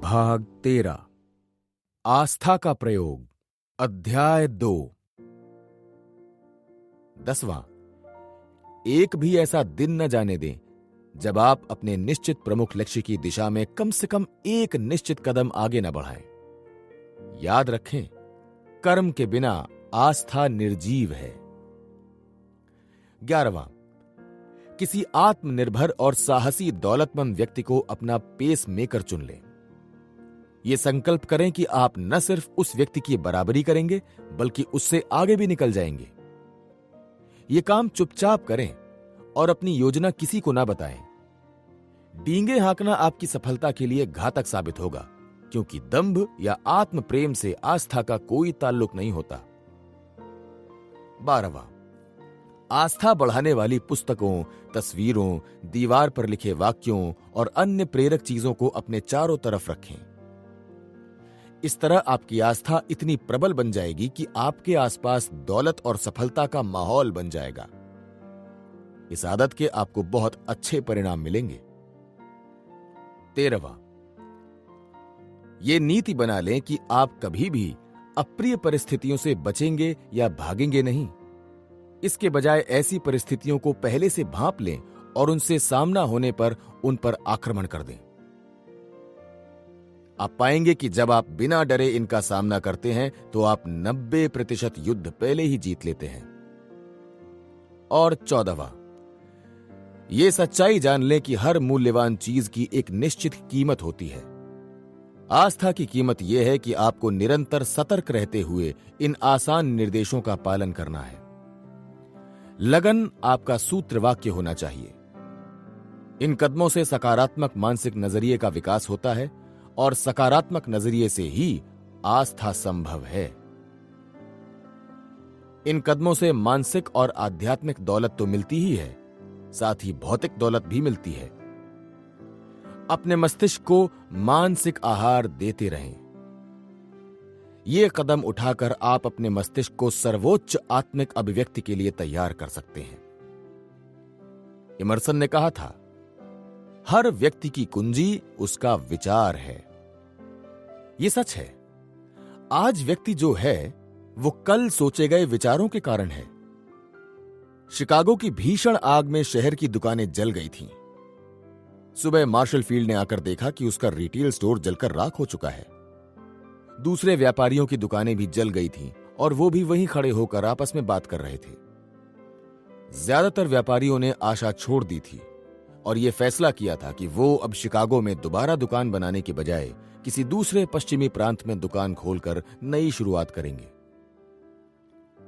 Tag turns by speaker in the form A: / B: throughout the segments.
A: भाग 13 आस्था का प्रयोग अध्याय 2 10वां। एक भी ऐसा दिन न जाने दें जब आप अपने निश्चित प्रमुख लक्ष्य की दिशा में कम से कम एक निश्चित कदम आगे न बढ़ाएं। याद रखें, कर्म के बिना आस्था निर्जीव है। 11वां। किसी आत्मनिर्भर और साहसी दौलतमंद व्यक्ति को अपना पेस मेकर चुन लें। यह संकल्प करें कि आप न सिर्फ उस व्यक्ति की बराबरी करेंगे बल्कि उससे आगे भी निकल जाएंगे। यह काम चुपचाप करें और अपनी योजना किसी को ना बताएं। डींगे हाँकना आपकी सफलता के लिए घातक साबित होगा, क्योंकि दंभ या आत्म प्रेम से आस्था का कोई ताल्लुक नहीं होता। 12वां। आस्था बढ़ाने वाली पुस्तकों, तस्वीरों, दीवार पर लिखे वाक्यों और अन्य प्रेरक चीजों को अपने चारों तरफ रखें। इस तरह आपकी आस्था इतनी प्रबल बन जाएगी कि आपके आसपास दौलत और सफलता का माहौल बन जाएगा। इस आदत के आपको बहुत अच्छे परिणाम मिलेंगे। 13वां। यह नीति बना लें कि आप कभी भी अप्रिय परिस्थितियों से बचेंगे या भागेंगे नहीं। इसके बजाय ऐसी परिस्थितियों को पहले से भांप लें और उनसे सामना होने पर उन पर आक्रमण कर दें। आप पाएंगे कि जब आप बिना डरे इनका सामना करते हैं तो आप 90% युद्ध पहले ही जीत लेते हैं। और 14वां। यह सच्चाई जान लें कि हर मूल्यवान चीज की एक निश्चित कीमत होती है। आस्था की कीमत यह है कि आपको निरंतर सतर्क रहते हुए इन आसान निर्देशों का पालन करना है। लगन आपका सूत्र वाक्य होना चाहिए। इन कदमों से सकारात्मक मानसिक नजरिए का विकास होता है और सकारात्मक नजरिए से ही आस्था संभव है। इन कदमों से मानसिक और आध्यात्मिक दौलत तो मिलती ही है, साथ ही भौतिक दौलत भी मिलती है। अपने मस्तिष्क को मानसिक आहार देते रहें। ये कदम उठाकर आप अपने मस्तिष्क को सर्वोच्च आत्मिक अभिव्यक्ति के लिए तैयार कर सकते हैं। इमर्सन ने कहा था, हर व्यक्ति की कुंजी उसका विचार है। यह सच है। आज व्यक्ति जो है वो कल सोचे गए विचारों के कारण है। शिकागो की भीषण आग में शहर की दुकानें जल गई थीं। सुबह मार्शल फील्ड ने आकर देखा कि उसका रिटेल स्टोर जलकर राख हो चुका है। दूसरे व्यापारियों की दुकानें भी जल गई थीं और वो भी वहीं खड़े होकर आपस में बात कर रहे थे। ज्यादातर व्यापारियों ने आशा छोड़ दी थी और यह फैसला किया था कि वो अब शिकागो में दोबारा दुकान बनाने के बजाय किसी दूसरे पश्चिमी प्रांत में दुकान खोलकर नई शुरुआत करेंगे।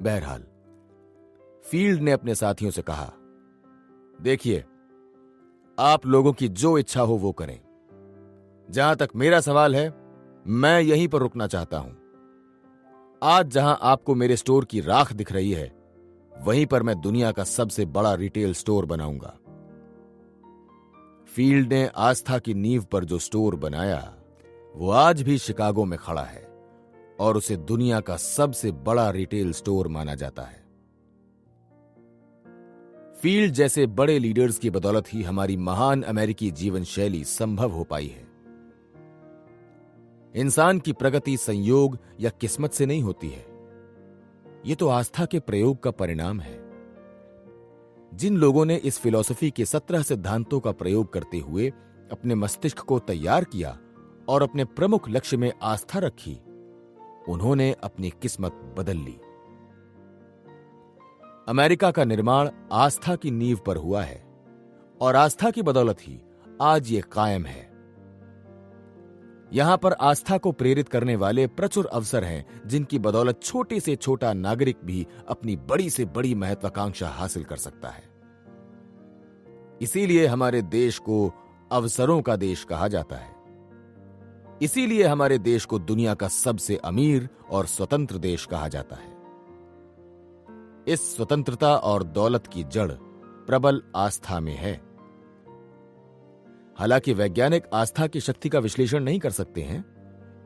A: बहरहाल, फील्ड ने अपने साथियों से कहा, देखिए, आप लोगों की जो इच्छा हो वो करें। जहां तक मेरा सवाल है, मैं यहीं पर रुकना चाहता हूं। आज जहां आपको मेरे स्टोर की राख दिख रही है, वहीं पर मैं दुनिया का सबसे बड़ा रिटेल स्टोर बनाऊंगा। फील्ड ने आस्था की नींव पर जो स्टोर बनाया वो आज भी शिकागो में खड़ा है और उसे दुनिया का सबसे बड़ा रिटेल स्टोर माना जाता है। फील्ड जैसे बड़े लीडर्स की बदौलत ही हमारी महान अमेरिकी जीवन शैली संभव हो पाई है। इंसान की प्रगति संयोग या किस्मत से नहीं होती है। यह तो आस्था के प्रयोग का परिणाम है। जिन लोगों ने इस फिलॉसफी के 17 सिद्धांतों का प्रयोग करते हुए अपने मस्तिष्क को तैयार किया और अपने प्रमुख लक्ष्य में आस्था रखी, उन्होंने अपनी किस्मत बदल ली। अमेरिका का निर्माण आस्था की नींव पर हुआ है और आस्था की बदौलत ही आज यह कायम है। यहां पर आस्था को प्रेरित करने वाले प्रचुर अवसर हैं, जिनकी बदौलत छोटे से छोटा नागरिक भी अपनी बड़ी से बड़ी महत्वाकांक्षा हासिल कर सकता है। इसीलिए हमारे देश को अवसरों का देश कहा जाता है। इसीलिए हमारे देश को दुनिया का सबसे अमीर और स्वतंत्र देश कहा जाता है। इस स्वतंत्रता और दौलत की जड़ प्रबल आस्था में है। हालांकि वैज्ञानिक आस्था की शक्ति का विश्लेषण नहीं कर सकते हैं,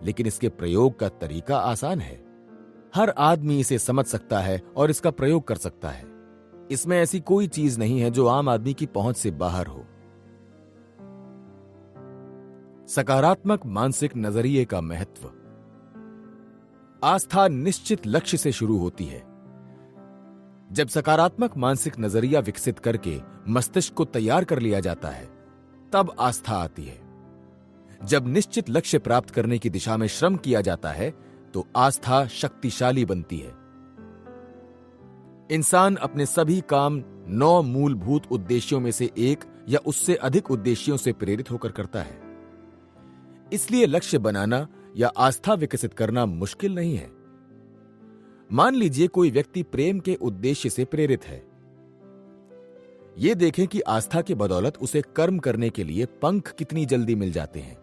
A: लेकिन इसके प्रयोग का तरीका आसान है। हर आदमी इसे समझ सकता है और इसका प्रयोग कर सकता है। इसमें ऐसी कोई चीज नहीं है जो आम आदमी की पहुंच से बाहर हो। सकारात्मक मानसिक नजरिए का महत्व। आस्था निश्चित लक्ष्य से शुरू होती है। जब सकारात्मक मानसिक नजरिया विकसित करके मस्तिष्क को तैयार कर लिया जाता है, तब आस्था आती है। जब निश्चित लक्ष्य प्राप्त करने की दिशा में श्रम किया जाता है, तो आस्था शक्तिशाली बनती है। इंसान अपने सभी काम 9 मूलभूत उद्देश्यों में से एक या उससे अधिक उद्देश्यों से प्रेरित होकर करता है। इसलिए लक्ष्य बनाना या आस्था विकसित करना मुश्किल नहीं है। मान लीजिए कोई व्यक्ति प्रेम के उद्देश्य से प्रेरित है। यह देखें कि आस्था के बदौलत उसे कर्म करने के लिए पंख कितनी जल्दी मिल जाते हैं।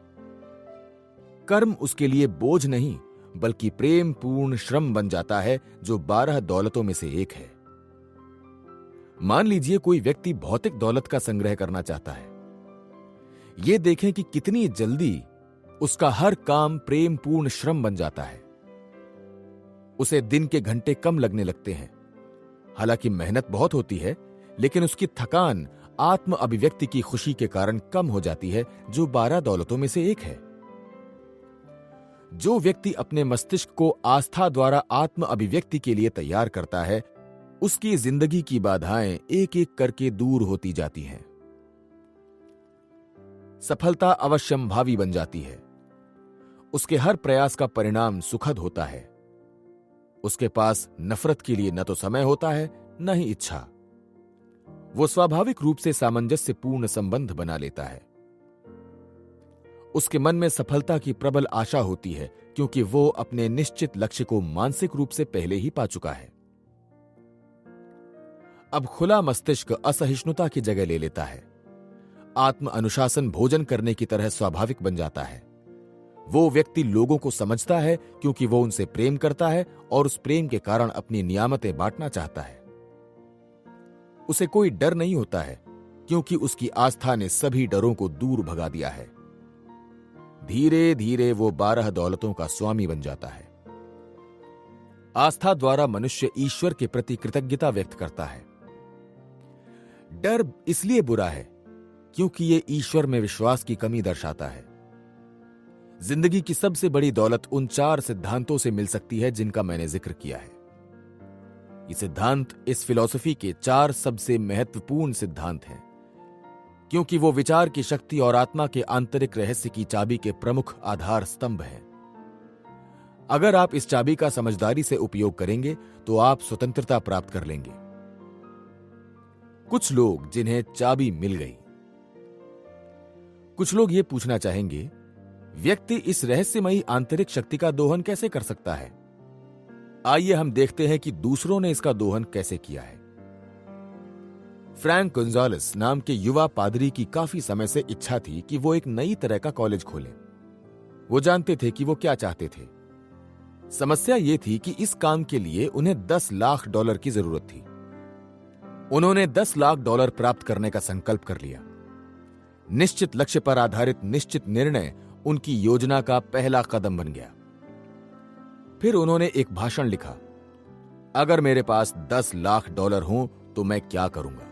A: कर्म उसके लिए बोझ नहीं, बल्कि प्रेम पूर्ण श्रम बन जाता है, जो 12 दौलतों में से एक है। मान लीजिए कोई व्यक्ति भौतिक दौलत का संग्रह करना चाहता है। यह देखें कि कितनी जल्दी उसका हर काम प्रेम पूर्ण श्रम बन जाता है। उसे दिन के घंटे कम लगने लगते हैं। हालांकि मेहनत बहुत होती है, लेकिन उसकी थकान आत्म अभिव्यक्ति की खुशी के कारण कम हो जाती है, जो 12 दौलतों में से एक है। जो व्यक्ति अपने मस्तिष्क को आस्था द्वारा आत्म अभिव्यक्ति के लिए तैयार करता है, उसकी जिंदगी की बाधाएं एक एक करके दूर होती जाती हैं। सफलता अवश्यंभावी बन जाती है। उसके हर प्रयास का परिणाम सुखद होता है। उसके पास नफरत के लिए न तो समय होता है, न ही इच्छा। वो स्वाभाविक रूप से सामंजस्यपूर्ण संबंध बना लेता है। उसके मन में सफलता की प्रबल आशा होती है, क्योंकि वो अपने निश्चित लक्ष्य को मानसिक रूप से पहले ही पा चुका है। अब खुला मस्तिष्क असहिष्णुता की जगह ले लेता है। आत्म अनुशासन भोजन करने की तरह स्वाभाविक बन जाता है। वो व्यक्ति लोगों को समझता है, क्योंकि वो उनसे प्रेम करता है और उस प्रेम के कारण अपनी नियामतें बांटना चाहता है। उसे कोई डर नहीं होता है, क्योंकि उसकी आस्था ने सभी डरों को दूर भगा दिया है। धीरे धीरे वो 12 दौलतों का स्वामी बन जाता है। आस्था द्वारा मनुष्य ईश्वर के प्रति कृतज्ञता व्यक्त करता है। डर इसलिए बुरा है, क्योंकि ये ईश्वर में विश्वास की कमी दर्शाता है। जिंदगी की सबसे बड़ी दौलत उन 4 सिद्धांतों से मिल सकती है जिनका मैंने जिक्र किया है। ये सिद्धांत इस फिलॉसफी के 4 सबसे महत्वपूर्ण सिद्धांत हैं, क्योंकि वो विचार की शक्ति और आत्मा के आंतरिक रहस्य की चाबी के प्रमुख आधार स्तंभ हैं। अगर आप इस चाबी का समझदारी से उपयोग करेंगे, तो आप स्वतंत्रता प्राप्त कर लेंगे। कुछ लोग जिन्हें चाबी मिल गई। कुछ लोग ये पूछना चाहेंगे, व्यक्ति इस रहस्यमयी आंतरिक शक्ति का दोहन कैसे कर सकता है? आइए हम देखते हैं कि दूसरों ने इसका दोहन कैसे किया है। फ्रैंक गोंजालेस नाम के युवा पादरी की काफी समय से इच्छा थी कि वो एक नई तरह का कॉलेज खोलें। वो जानते थे कि वो क्या चाहते थे। समस्या ये थी कि इस काम के लिए उन्हें $10 लाख की जरूरत थी। उन्होंने $10 लाख प्राप्त करने का संकल्प कर लिया। निश्चित लक्ष्य पर आधारित निश्चित निर्णय उनकी योजना का पहला कदम बन गया। फिर उन्होंने एक भाषण लिखा, अगर मेरे पास $10 लाख हों तो मैं क्या करूंगा।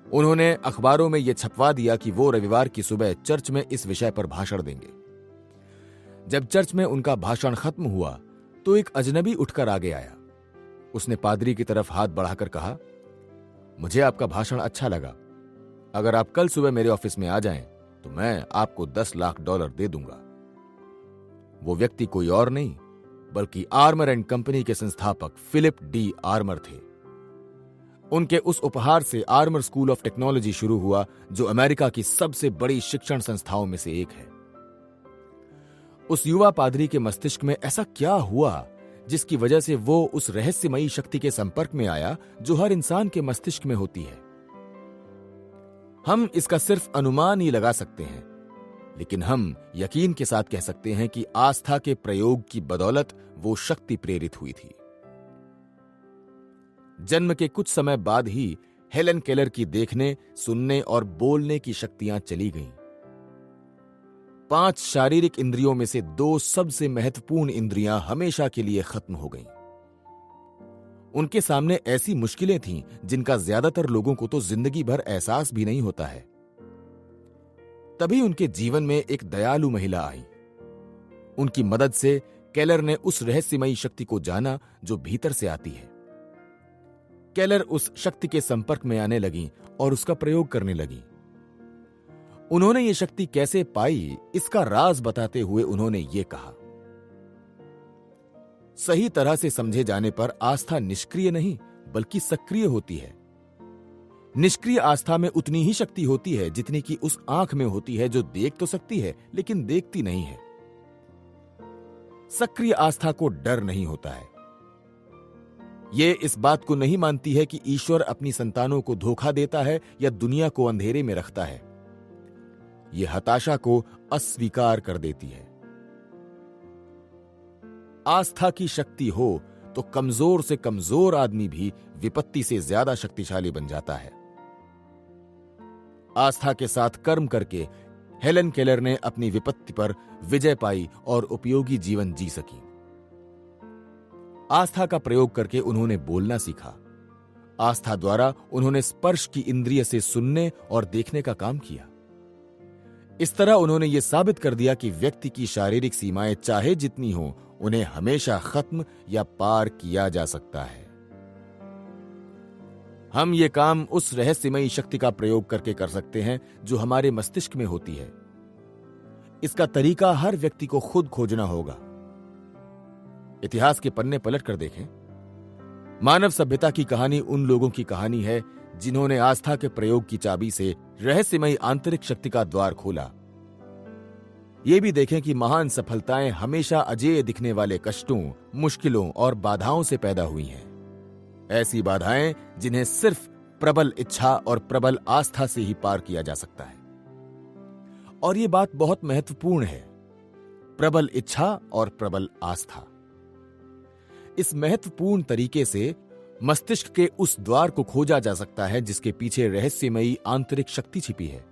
A: उन्होंने अखबारों में यह छपवा दिया कि वो रविवार की सुबह चर्च में इस विषय पर भाषण देंगे। जब चर्च में उनका भाषण खत्म हुआ, तो एक अजनबी उठकर आगे आया। उसने पादरी की तरफ हाथ बढ़ाकर कहा, मुझे आपका भाषण अच्छा लगा। अगर आप कल सुबह मेरे ऑफिस में आ जाएं, तो मैं आपको $10 लाख दे दूंगा। वो व्यक्ति कोई और नहीं, बल्कि आर्मर एंड कंपनी के संस्थापक फिलिप डी आर्मर थे। उनके उस उपहार से आर्मर स्कूल ऑफ टेक्नोलॉजी शुरू हुआ, जो अमेरिका की सबसे बड़ी शिक्षण संस्थाओं में से एक है। उस युवा पादरी के मस्तिष्क में ऐसा क्या हुआ, जिसकी वजह से वो उस रहस्यमयी शक्ति के संपर्क में आया, जो हर इंसान के मस्तिष्क में होती है। हम इसका सिर्फ अनुमान ही लगा सकते हैं, लेकिन हम यकीन के साथ कह सकते हैं कि आस्था के प्रयोग की बदौलत वो शक्ति प्रेरित हुई थी। जन्म के कुछ समय बाद ही हेलन केलर की देखने, सुनने और बोलने की शक्तियां चली गईं। 5 शारीरिक इंद्रियों में से 2 सबसे महत्वपूर्ण इंद्रियां हमेशा के लिए खत्म हो गईं। उनके सामने ऐसी मुश्किलें थीं जिनका ज्यादातर लोगों को तो जिंदगी भर एहसास भी नहीं होता है। तभी उनके जीवन में एक दयालु महिला आई। उनकी मदद से केलर ने उस रहस्यमयी शक्ति को जाना जो भीतर से आती है। केलर उस शक्ति के संपर्क में आने लगी और उसका प्रयोग करने लगी। उन्होंने ये शक्ति कैसे पाई, इसका राज बताते हुए उन्होंने ये कहा, सही तरह से समझे जाने पर आस्था निष्क्रिय नहीं बल्कि सक्रिय होती है। निष्क्रिय आस्था में उतनी ही शक्ति होती है जितनी कि उस आंख में होती है जो देख तो सकती है लेकिन देखती नहीं है। सक्रिय आस्था को डर नहीं होता है। ये इस बात को नहीं मानती है कि ईश्वर अपनी संतानों को धोखा देता है या दुनिया को अंधेरे में रखता है। ये हताशा को अस्वीकार कर देती है। आस्था की शक्ति हो तो कमजोर से कमजोर आदमी भी विपत्ति से ज्यादा शक्तिशाली बन जाता है। आस्था के साथ कर्म करके हेलन केलर ने अपनी विपत्ति पर विजय पाई और उपयोगी जीवन जी सकी। आस्था का प्रयोग करके उन्होंने बोलना सीखा। आस्था द्वारा उन्होंने स्पर्श की इंद्रिय से सुनने और देखने का काम किया। इस तरह उन्होंने ये साबित कर दिया कि व्यक्ति की शारीरिक सीमाएं चाहे जितनी हो, उन्हें हमेशा खत्म या पार किया जा सकता है। हम ये काम उस रहस्यमयी शक्ति का प्रयोग करके कर सकते हैं जो हमारे मस्तिष्क में होती है। इसका तरीका हर व्यक्ति को खुद खोजना होगा। इतिहास के पन्ने पलट कर देखें। मानव सभ्यता की कहानी उन लोगों की कहानी है जिन्होंने आस्था के प्रयोग की चाबी से रहस्यमयी आंतरिक शक्ति का द्वार खोला। ये भी देखें कि महान सफलताएं हमेशा अजेय दिखने वाले कष्टों, मुश्किलों और बाधाओं से पैदा हुई हैं। ऐसी बाधाएं जिन्हें सिर्फ प्रबल इच्छा और प्रबल आस्था से ही पार किया जा सकता है। और ये बात बहुत महत्वपूर्ण है, प्रबल इच्छा और प्रबल आस्था। इस महत्वपूर्ण तरीके से मस्तिष्क के उस द्वार को खोजा जा सकता है जिसके पीछे रहस्यमयी आंतरिक शक्ति छिपी है।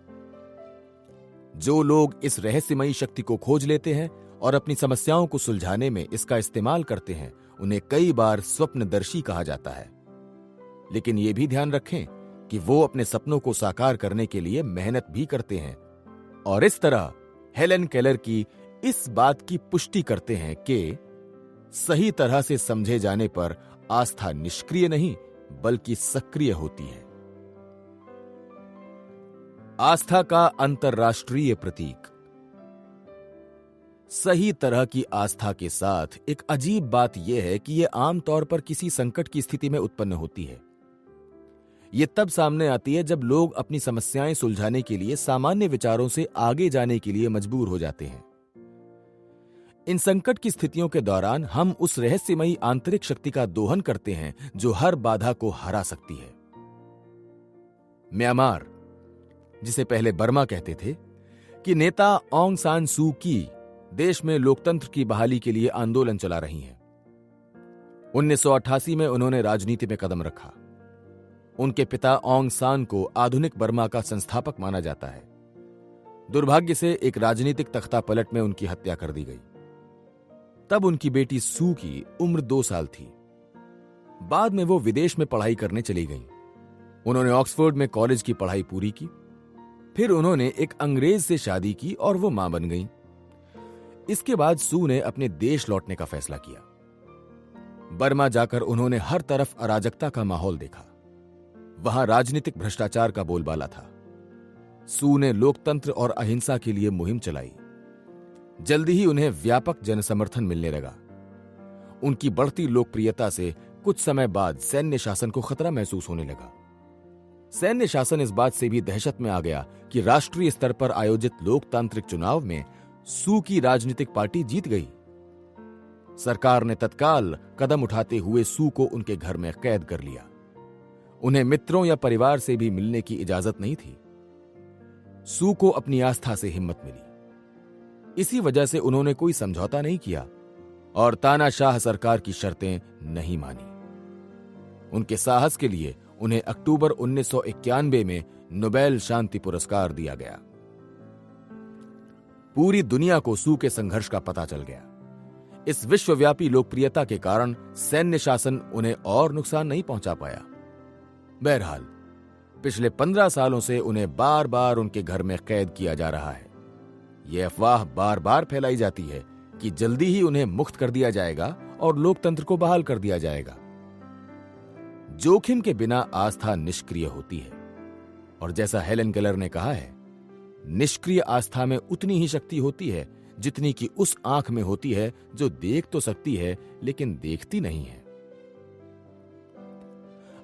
A: जो लोग इस रहस्यमयी शक्ति को खोज लेते हैं और अपनी समस्याओं को सुलझाने में इसका इस्तेमाल करते हैं, उन्हें कई बार स्वप्नदर्शी कहा जाता है। लेकिन यह भी ध्यान रखें कि वो अपने सपनों को साकार करने के लिए मेहनत भी करते हैं। और इस तरह हेलन केलर की इस बात की पुष्टि करते हैं कि सही तरह से समझे जाने पर आस्था निष्क्रिय नहीं बल्कि सक्रिय होती है। आस्था का अंतरराष्ट्रीय प्रतीक। सही तरह की आस्था के साथ एक अजीब बात यह है कि यह आमतौर पर किसी संकट की स्थिति में उत्पन्न होती है। यह तब सामने आती है जब लोग अपनी समस्याएं सुलझाने के लिए सामान्य विचारों से आगे जाने के लिए मजबूर हो जाते हैं। इन संकट की स्थितियों के दौरान हम उस रहस्यमयी आंतरिक शक्ति का दोहन करते हैं जो हर बाधा को हरा सकती है। म्यांमार, जिसे पहले बर्मा कहते थे, कि नेता ऑंग सान सू की देश में लोकतंत्र की बहाली के लिए आंदोलन चला रही हैं। 1988 में उन्होंने राजनीति में कदम रखा। उनके पिता ऑंग सान को आधुनिक बर्मा का संस्थापक माना जाता है। दुर्भाग्य से एक राजनीतिक तख्ता पलट में उनकी हत्या कर दी गई। तब उनकी बेटी सू की उम्र 2 साल थी। बाद में वो विदेश में पढ़ाई करने चली गईं। उन्होंने ऑक्सफोर्ड में कॉलेज की पढ़ाई पूरी की। फिर उन्होंने एक अंग्रेज से शादी की और वो मां बन गईं। इसके बाद सू ने अपने देश लौटने का फैसला किया। बर्मा जाकर उन्होंने हर तरफ अराजकता का माहौल देखा। वहां राजनीतिक भ्रष्टाचार का बोलबाला था। सू ने लोकतंत्र और अहिंसा के लिए मुहिम चलाई। जल्दी ही उन्हें व्यापक जनसमर्थन मिलने लगा। उनकी बढ़ती लोकप्रियता से कुछ समय बाद सैन्य शासन को खतरा महसूस होने लगा। सैन्य शासन इस बात से भी दहशत में आ गया कि राष्ट्रीय स्तर पर आयोजित लोकतांत्रिक चुनाव में सू की राजनीतिक पार्टी जीत गई। सरकार ने तत्काल कदम उठाते हुए सू को उनके घर में कैद कर लिया। उन्हें मित्रों या परिवार से भी मिलने की इजाजत नहीं थी। सू को अपनी आस्था से हिम्मत मिली। इसी वजह से उन्होंने कोई समझौता नहीं किया और तानाशाह सरकार की शर्तें नहीं मानी। उनके साहस के लिए उन्हें अक्टूबर 1991 में नोबेल शांति पुरस्कार दिया गया। पूरी दुनिया को सू के संघर्ष का पता चल गया। इस विश्वव्यापी लोकप्रियता के कारण सैन्य शासन उन्हें और नुकसान नहीं पहुंचा पाया। बहरहाल पिछले 15 सालों से उन्हें बार बार उनके घर में कैद किया जा रहा है। यह अफवाह बार बार फैलाई जाती है कि जल्दी ही उन्हें मुक्त कर दिया जाएगा और लोकतंत्र को बहाल कर दिया जाएगा। जोखिम के बिना आस्था निष्क्रिय होती है, और जैसा हेलन केलर ने कहा है, निष्क्रिय आस्था में उतनी ही शक्ति होती है जितनी कि उस आंख में होती है जो देख तो सकती है लेकिन देखती नहीं है।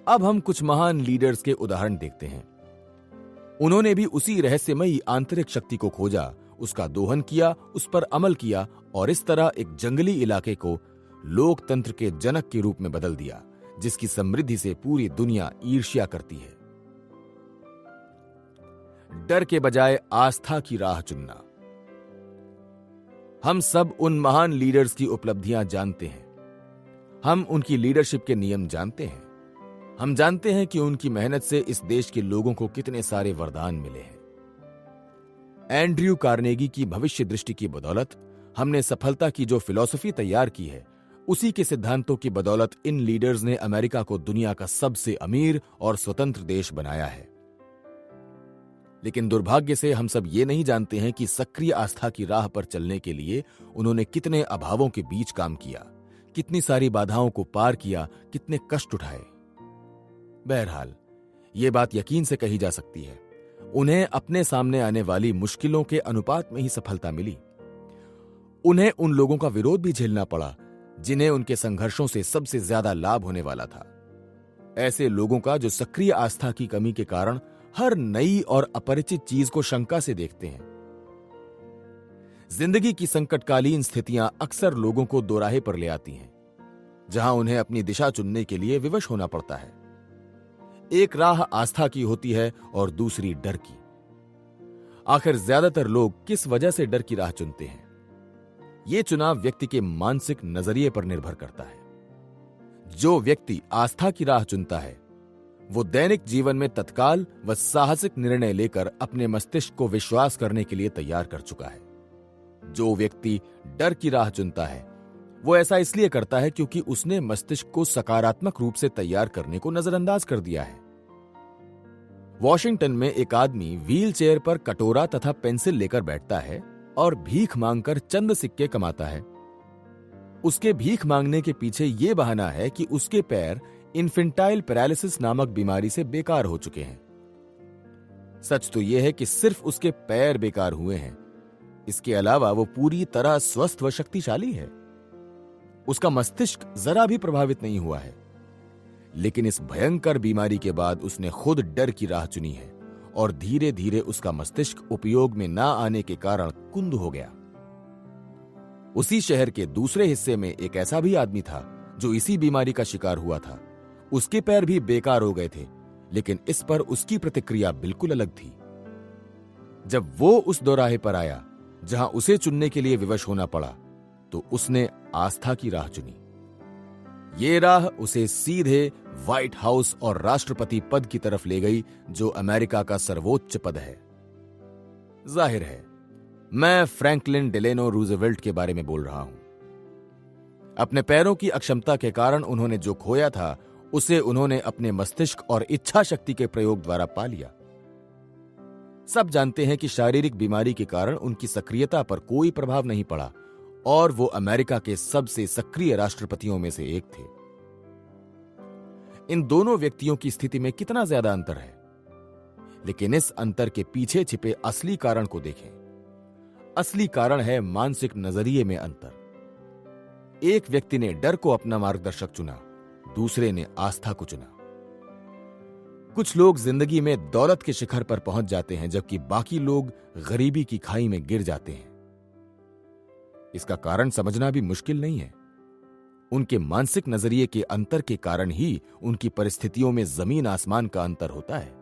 A: अब हम कुछ महान लीडर्स के उदाहरण देखते हैं। उन्होंने भी उसी रहस्यमयी आंतरिक शक्ति को खोजा, उसका दोहन किया, उस पर अमल किया और इस तरह एक जंगली इलाके को लोकतंत्र के जनक के रूप में बदल दिया, जिसकी समृद्धि से पूरी दुनिया ईर्ष्या करती है। डर के बजाय आस्था की राह चुनना। हम सब उन महान लीडर्स की उपलब्धियां जानते हैं। हम उनकी लीडरशिप के नियम जानते हैं। हम जानते हैं कि उनकी मेहनत से इस देश के लोगों को कितने सारे वरदान मिले हैं। एंड्रयू कार्नेगी की भविष्य दृष्टि की बदौलत हमने सफलता की जो फिलॉसफी तैयार की है, उसी के सिद्धांतों की बदौलत इन लीडर्स ने अमेरिका को दुनिया का सबसे अमीर और स्वतंत्र देश बनाया है। लेकिन दुर्भाग्य से हम सब ये नहीं जानते हैं कि सक्रिय आस्था की राह पर चलने के लिए उन्होंने कितने अभावों के बीच काम किया, कितनी सारी बाधाओं को पार किया, कितने कष्ट उठाए। बहरहाल, ये बात यकीन से कही जा सकती है, उन्हें अपने सामने आने वाली मुश्किलों के अनुपात में ही सफलता मिली। उन्हें उन लोगों का विरोध भी झेलना पड़ा जिन्हें उनके संघर्षों से सबसे ज्यादा लाभ होने वाला था। ऐसे लोगों का जो सक्रिय आस्था की कमी के कारण हर नई और अपरिचित चीज को शंका से देखते हैं। जिंदगी की संकटकालीन स्थितियां अक्सर लोगों को दोराहे पर ले आती हैं, जहां उन्हें अपनी दिशा चुनने के लिए विवश होना पड़ता है। एक राह आस्था की होती है और दूसरी डर की। आखिर ज्यादातर लोग किस वजह से डर की राह चुनते हैं? यह चुनाव व्यक्ति के मानसिक नजरिए पर निर्भर करता है। जो व्यक्ति आस्था की राह चुनता है, वो दैनिक जीवन में तत्काल व साहसिक निर्णय लेकर अपने मस्तिष्क को विश्वास करने के लिए तैयार कर चुका है। जो व्यक्ति डर की राह चुनता है, वो ऐसा इसलिए करता है क्योंकि उसने मस्तिष्क को सकारात्मक रूप से तैयार करने को नजरअंदाज कर दिया है। वॉशिंगटन में एक आदमी व्हील चेयर पर कटोरा तथा पेंसिल लेकर बैठता है और भीख मांगकर चंद सिक्के कमाता है। उसके भीख मांगने के पीछे यह बहाना है कि उसके पैर इन्फेंटाइल पैरालिसिस नामक बीमारी से बेकार हो चुके हैं। सच तो यह है कि सिर्फ उसके पैर बेकार हुए हैं, इसके अलावा वो पूरी तरह स्वस्थ व शक्तिशाली है। उसका मस्तिष्क जरा भी प्रभावित नहीं हुआ है। लेकिन इस भयंकर बीमारी के बाद उसने खुद डर की राह चुनी है और धीरे धीरे उसका मस्तिष्क उपयोग में ना आने के कारण कुंद हो गया। उसी शहर के दूसरे हिस्से में एक ऐसा भी आदमी था जो इसी बीमारी का शिकार हुआ था। उसके पैर भी बेकार हो गए थे, लेकिन इस पर उसकी प्रतिक्रिया बिल्कुल अलग थी। जब वो उस दोराहे पर आया जहां उसे चुनने के लिए विवश होना पड़ा, तो उसने आस्था की राह चुनी। ये राह उसे सीधे व्हाइट हाउस और राष्ट्रपति पद की तरफ ले गई, जो अमेरिका का सर्वोच्च पद है। जाहिर है, मैं फ्रैंकलिन डेलेनो रूजवेल्ट के बारे में बोल रहा हूं। अपने पैरों की अक्षमता के कारण उन्होंने जो खोया था, उसे उन्होंने अपने मस्तिष्क और इच्छा शक्ति के प्रयोग द्वारा पा लिया। सब जानते हैं कि शारीरिक बीमारी के कारण उनकी सक्रियता पर कोई प्रभाव नहीं पड़ा और वो अमेरिका के सबसे सक्रिय राष्ट्रपतियों में से एक थे। इन दोनों व्यक्तियों की स्थिति में कितना ज्यादा अंतर है, लेकिन इस अंतर के पीछे छिपे असली कारण को देखें। असली कारण है मानसिक नजरिए में अंतर। एक व्यक्ति ने डर को अपना मार्गदर्शक चुना, दूसरे ने आस्था को चुना। कुछ लोग जिंदगी में दौलत के शिखर पर पहुंच जाते हैं, जबकि बाकी लोग गरीबी की खाई में गिर जाते हैं। इसका कारण समझना भी मुश्किल नहीं है। उनके मानसिक नजरिए के अंतर के कारण ही उनकी परिस्थितियों में जमीन आसमान का अंतर होता है।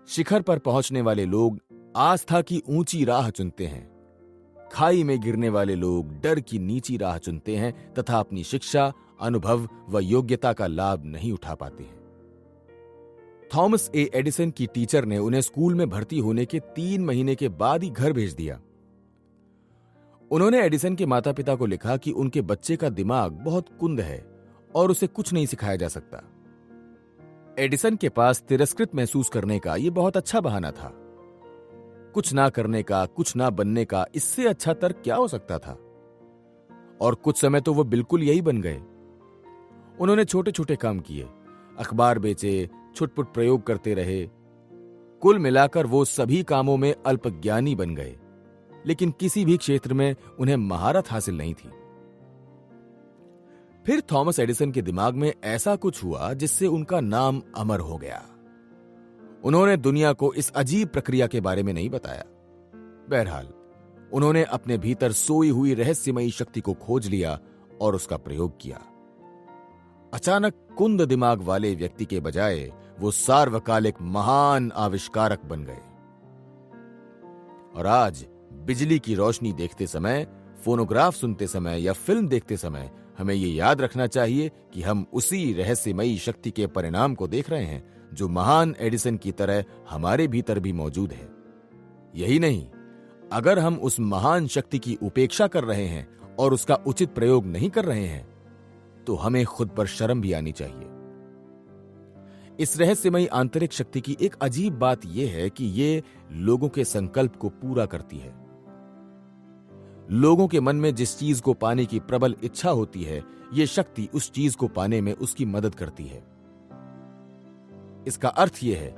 A: शिखर पर पहुंचने वाले लोग आस्था की ऊंची राह चुनते हैं। खाई में गिरने वाले लोग डर की नीची राह चुनते हैं तथा अपनी शिक्षा, अनुभव व योग्यता का लाभ नहीं उठा पाते हैं। थॉमस ए एडिसन की टीचर ने उन्हें स्कूल में भर्ती होने के 3 महीने के बाद ही घर भेज दिया। उन्होंने एडिसन के माता पिता को लिखा कि उनके बच्चे का दिमाग बहुत कुंद है और उसे कुछ नहीं सिखाया जा सकता। एडिसन के पास तिरस्कृत महसूस करने का यह बहुत अच्छा बहाना था। कुछ ना करने का, कुछ ना बनने का इससे अच्छा तर्क क्या हो सकता था? और कुछ समय तो वो बिल्कुल यही बन गए। उन्होंने छोटे छोटे काम किए, अखबार बेचे, छुटपुट प्रयोग करते रहे। कुल मिलाकर वो सभी कामों में अल्पज्ञानी बन गए, लेकिन किसी भी क्षेत्र में उन्हें महारत हासिल नहीं थी। फिर थॉमस एडिसन के दिमाग में ऐसा कुछ हुआ जिससे उनका नाम अमर हो गया। उन्होंने दुनिया को इस अजीब प्रक्रिया के बारे में नहीं बताया। बहरहाल उन्होंने अपने भीतर सोई हुई रहस्यमयी शक्ति को खोज लिया और उसका प्रयोग किया। अचानक कुंद दिमाग वाले व्यक्ति के बजाय वो सार्वकालिक महान आविष्कारक बन गए। और आज बिजली की रोशनी देखते समय, फोनोग्राफ सुनते समय या फिल्म देखते समय हमें ये याद रखना चाहिए कि हम उसी रहस्यमयी शक्ति के परिणाम को देख रहे हैं जो महान एडिसन की तरह हमारे भीतर भी मौजूद है। यही नहीं, अगर हम उस महान शक्ति की उपेक्षा कर रहे हैं और उसका उचित प्रयोग नहीं कर रहे हैं तो हमें खुद पर शर्म भी आनी चाहिए। इस रहस्यमयी आंतरिक शक्ति की एक अजीब बात यह है कि ये लोगों के संकल्प को पूरा करती है। लोगों के मन में जिस चीज को पाने की प्रबल इच्छा होती है, यह शक्ति उस चीज को पाने में उसकी मदद करती है। इसका अर्थ यह है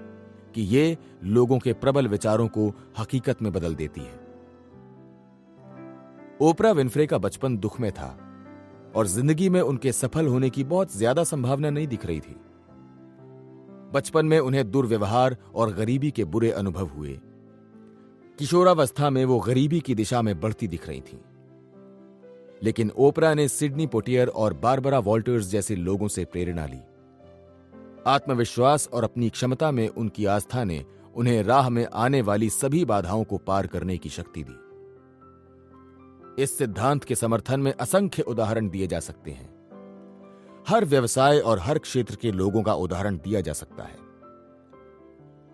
A: कि ये लोगों के प्रबल विचारों को हकीकत में बदल देती है। ओपरा विन्फ्रे का बचपन दुख में था और जिंदगी में उनके सफल होने की बहुत ज्यादा संभावना नहीं दिख रही थी। बचपन में उन्हें दुर्व्यवहार और गरीबी के बुरे अनुभव हुए। किशोरावस्था में वो गरीबी की दिशा में बढ़ती दिख रही थी। लेकिन ओपरा ने सिडनी पोटियर और बारबरा वॉल्टर्स जैसे लोगों से प्रेरणा ली। आत्मविश्वास और अपनी क्षमता में उनकी आस्था ने उन्हें राह में आने वाली सभी बाधाओं को पार करने की शक्ति दी। इस सिद्धांत के समर्थन में असंख्य उदाहरण दिए जा सकते हैं। हर व्यवसाय और हर क्षेत्र के लोगों का उदाहरण दिया जा सकता है।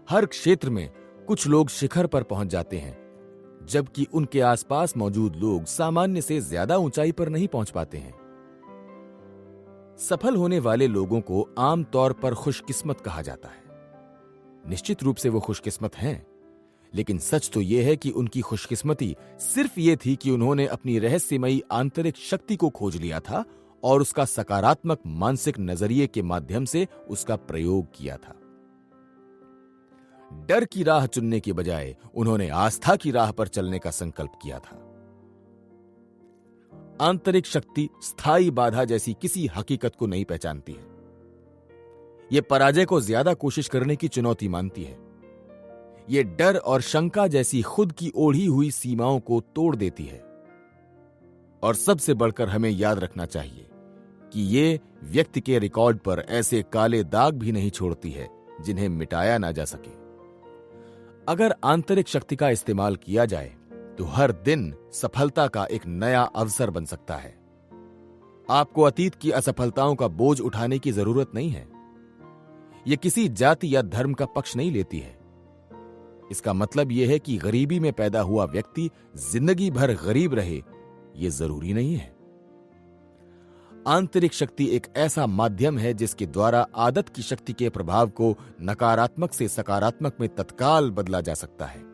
A: हर क्षेत्र में कुछ लोग शिखर पर पहुंच जाते हैं, जबकि उनके आसपास मौजूद लोग सामान्य से ज्यादा ऊंचाई पर नहीं पहुंच पाते हैं। सफल होने वाले लोगों को आमतौर पर खुशकिस्मत कहा जाता है। निश्चित रूप से वो खुशकिस्मत हैं, लेकिन सच तो यह है कि उनकी खुशकिस्मती सिर्फ ये थी कि उन्होंने अपनी रहस्यमयी आंतरिक शक्ति को खोज लिया था और उसका सकारात्मक मानसिक नजरिए के माध्यम से उसका प्रयोग किया था। डर की राह चुनने के बजाय उन्होंने आस्था की राह पर चलने का संकल्प किया था। आंतरिक शक्ति स्थायी बाधा जैसी किसी हकीकत को नहीं पहचानती है। यह पराजय को ज्यादा कोशिश करने की चुनौती मानती है। यह डर और शंका जैसी खुद की ओढ़ी हुई सीमाओं को तोड़ देती है। और सबसे बढ़कर हमें याद रखना चाहिए कि यह व्यक्ति के रिकॉर्ड पर ऐसे काले दाग भी नहीं छोड़ती है जिन्हें मिटाया ना जा सके। अगर आंतरिक शक्ति का इस्तेमाल किया जाए तो हर दिन सफलता का एक नया अवसर बन सकता है। आपको अतीत की असफलताओं का बोझ उठाने की जरूरत नहीं है। यह किसी जाति या धर्म का पक्ष नहीं लेती है। इसका मतलब यह है कि गरीबी में पैदा हुआ व्यक्ति जिंदगी भर गरीब रहे, यह जरूरी नहीं है। आंतरिक शक्ति एक ऐसा माध्यम है जिसके द्वारा आदत की शक्ति के प्रभाव को नकारात्मक से सकारात्मक में तत्काल बदला जा सकता है।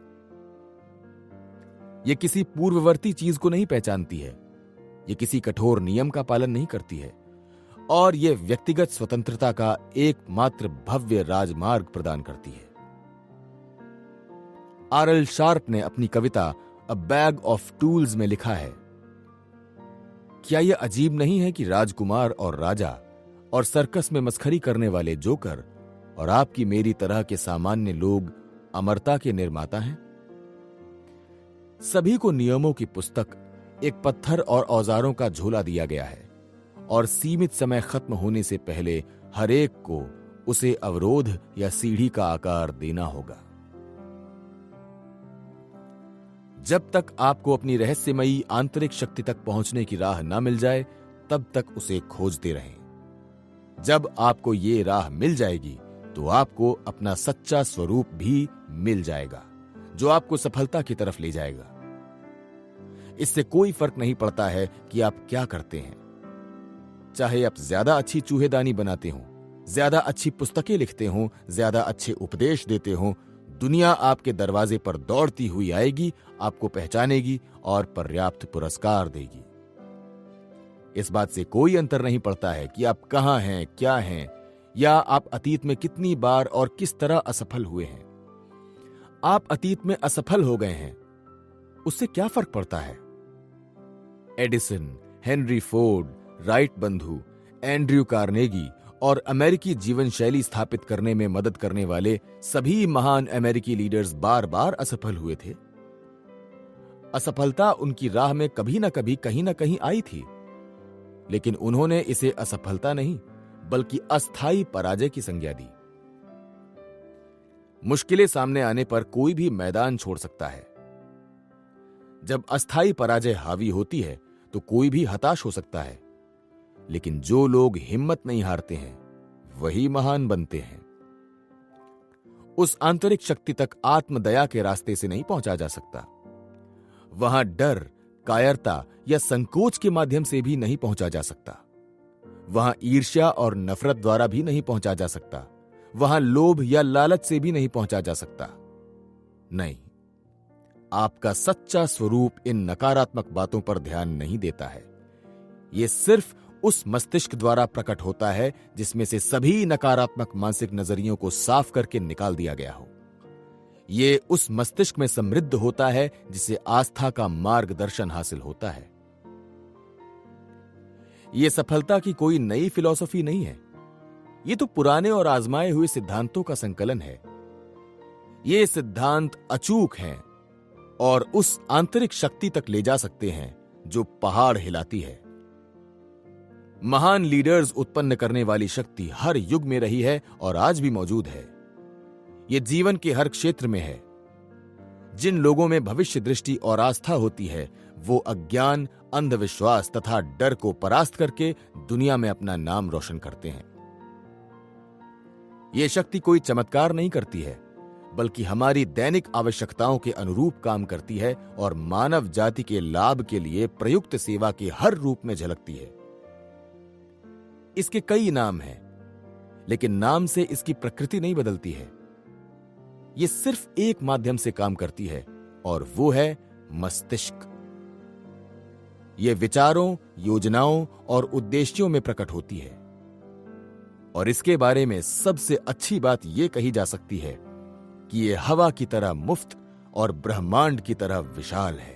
A: यह किसी पूर्ववर्ती चीज को नहीं पहचानती है, यह किसी कठोर नियम का पालन नहीं करती है, और यह व्यक्तिगत स्वतंत्रता का एकमात्र भव्य राजमार्ग प्रदान करती है। आरएल शार्प ने अपनी कविता अ बैग ऑफ टूल्स में लिखा है, क्या यह अजीब नहीं है कि राजकुमार और राजा और सर्कस में मस्खरी करने वाले जोकर और आपकी मेरी तरह के सामान्य लोग अमरता के निर्माता हैं? सभी को नियमों की पुस्तक, एक पत्थर और औजारों का झोला दिया गया है और सीमित समय खत्म होने से पहले हर एक को उसे अवरोध या सीढ़ी का आकार देना होगा। जब तक आपको अपनी रहस्यमयी आंतरिक शक्ति तक पहुंचने की राह ना मिल जाए, तब तक उसे खोजते रहें। जब आपको ये राह मिल जाएगी तो आपको अपना सच्चा स्वरूप भी मिल जाएगा, जो आपको सफलता की तरफ ले जाएगा। इससे कोई फर्क नहीं पड़ता है कि आप क्या करते हैं, चाहे आप ज्यादा अच्छी चूहेदानी बनाते हो ज्यादा अच्छी पुस्तकें लिखते हो, ज्यादा अच्छे उपदेश देते हो, दुनिया आपके दरवाजे पर दौड़ती हुई आएगी, आपको पहचानेगी और पर्याप्त पुरस्कार देगी। इस बात से कोई अंतर नहीं पड़ता है कि आप कहां हैं, क्या हैं, या आप अतीत में कितनी बार और किस तरह असफल हुए हैं। आप अतीत में असफल हो गए हैं, उससे क्या फर्क पड़ता है? एडिसन, हेनरी फोर्ड, राइट बंधु, एंड्रयू कार्नेगी और अमेरिकी जीवन शैली स्थापित करने में मदद करने वाले सभी महान अमेरिकी लीडर्स बार बार असफल हुए थे। असफलता उनकी राह में कभी ना कभी, कहीं ना कहीं आई थी, लेकिन उन्होंने इसे असफलता नहीं बल्कि अस्थायी पराजय की संज्ञा दी। मुश्किलें सामने आने पर कोई भी मैदान छोड़ सकता है। जब अस्थायी पराजय हावी होती है तो कोई भी हताश हो सकता है, लेकिन जो लोग हिम्मत नहीं हारते हैं वही महान बनते हैं। उस आंतरिक शक्ति तक आत्मदया के रास्ते से नहीं पहुंचा जा सकता। वहां डर, कायरता या संकोच के माध्यम से भी नहीं पहुंचा जा सकता। वहां ईर्ष्या और नफरत द्वारा भी नहीं पहुंचा जा सकता। वहां लोभ या लालच से भी नहीं पहुंचा जा सकता। नहीं, आपका सच्चा स्वरूप इन नकारात्मक बातों पर ध्यान नहीं देता है। यह सिर्फ उस मस्तिष्क द्वारा प्रकट होता है जिसमें से सभी नकारात्मक मानसिक नजरियों को साफ करके निकाल दिया गया हो। यह उस मस्तिष्क में समृद्ध होता है जिसे आस्था का मार्गदर्शन हासिल होता है। यह सफलता की कोई नई फिलॉसफी नहीं है। यह तो पुराने और आजमाए हुए सिद्धांतों का संकलन है। ये सिद्धांत अचूक हैं और उस आंतरिक शक्ति तक ले जा सकते हैं जो पहाड़ हिलाती है। महान लीडर्स उत्पन्न करने वाली शक्ति हर युग में रही है और आज भी मौजूद है। यह जीवन के हर क्षेत्र में है। जिन लोगों में भविष्य दृष्टि और आस्था होती है वो अज्ञान, अंधविश्वास तथा डर को परास्त करके दुनिया में अपना नाम रोशन करते हैं। यह शक्ति कोई चमत्कार नहीं करती है, बल्कि हमारी दैनिक आवश्यकताओं के अनुरूप काम करती है और मानव जाति के लाभ के लिए प्रयुक्त सेवा के हर रूप में झलकती है। इसके कई नाम हैं, लेकिन नाम से इसकी प्रकृति नहीं बदलती है। यह सिर्फ एक माध्यम से काम करती है और वो है मस्तिष्क। यह विचारों, योजनाओं और उद्देश्यों में प्रकट होती है। और इसके बारे में सबसे अच्छी बात यह कही जा सकती है कि यह हवा की तरह मुफ्त और ब्रह्मांड की तरह विशाल है।